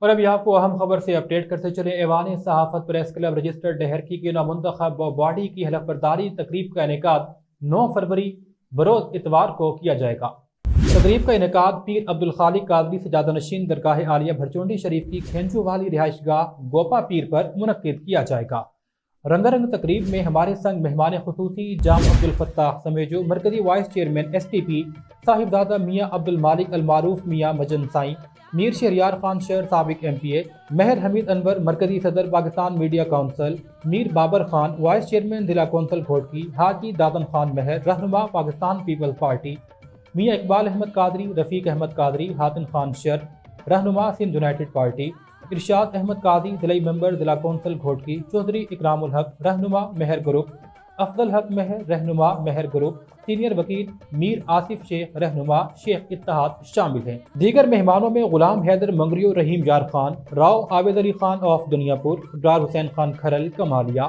اور ابھی آپ کو اہم خبر سے اپڈیٹ کرتے چلے۔ ایوان صحافت پریس کلب رجسٹر ڈہرکی کی نامنتخب باڈی کی حلف برداری تقریب کا انعقاد 9 فروری بروز اتوار کو کیا جائے گا۔ تقریب کا انعقاد پیر عبدالخالق قادری سجادہ نشین درگاہ عالیہ بھرچونڈی شریف کی کھینچو والی رہائش گاہ گوپا پیر پر منعقد کیا جائے گا۔ رنگا رنگ تقریب میں ہمارے سنگ مہمان خصوصی جام عبدالفتاح سمیجو، مرکزی vice chairman S T P Sahibzada Mian Abdul Malik المعروف میاں مجن سائیں، میر شہریار خان شہر سابق ایم پی اے، مہر حمید انور مرکزی صدر پاکستان میڈیا کونسل، میر بابر خان وائس چیئرمین ضلع کونسل گھوٹکی، حاجی دادن خان مہر رہنما پاکستان پیپلز پارٹی، میاں اقبال احمد قادری، رفیق احمد قادری، حاتم خان شر رہنما سندھ یونائیٹڈ پارٹی، ارشاد احمد قاضی ضلعی ممبر ضلع کونسل گھوٹکی، چودھری اکرام الحق رہنما مہر گروپ، افضل حق مہر رہنما مہر گروپ، سینئر وکیل میر آصف شیخ رہنما شیخ اتحاد شامل ہیں۔ دیگر مہمانوں میں غلام حیدر منگریو رحیم یار خان، راؤ عابد علی خان آف دنیا پور، ابرار حسین خان کھرل کمالیہ،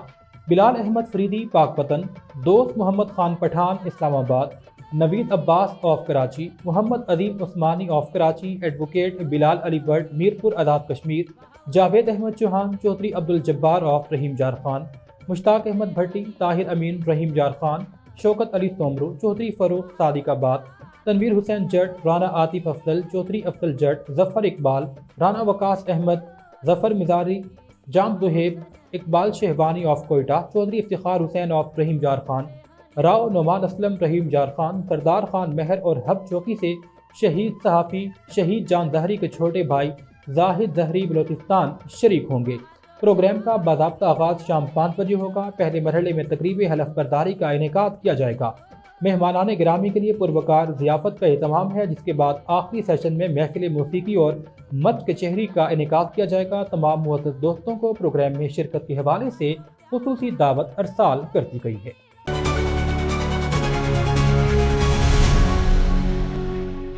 بلال احمد فریدی پاک پتن، دوست Muhammad Khan Pathan Islamabad, Naveed Abbas of Karachi, Muhammad Azeem Usmani of Karachi, advocate Bilal Ali Butt Mirpur Azad Kashmir, Javed Ahmed Chauhan, Chaudhry Abdul Jabbar of Rahim Yar Khan, Mushtaq Ahmad Bhatti, Tahir Amin Rahim Yar Khan, Shaukat Ali Soomro, Chaudhry Farrukh Sadiqabad, Tanveer Hussain Jatt, Rana Atif Afzal, Chaudhry Afzal Jatt, Zafar Iqbal, Rana Waqas Ahmed, Zafar Mazari, Jam Zohaib, Iqbal Shahbani of Quetta, Chaudhry Iftikhar Hussain of Rahim Yar Khan, Rao Noman Aslam رحیم یار خان، سردار خان مہر اور ہب چوکی سے شہید صحافی شہید جان ظہری کے چھوٹے بھائی زاہد ظہری بلوچستان شریک ہوں گے۔ پروگرام کا باضابطہ آغاز شام 5 بجے ہوگا۔ پہلے مرحلے میں تقریب حلف برداری کا انعقاد کیا جائے گا۔ مہمانان گرامی کے لیے پروقار ضیافت کا اہتمام ہے، جس کے بعد آخری سیشن میں محفل موسیقی اور مت کچہری کا انعقاد کیا جائے گا۔ تمام معزز دوستوں کو پروگرام میں شرکت کے حوالے سے خصوصی دعوت ارسال کر دی گئی ہے۔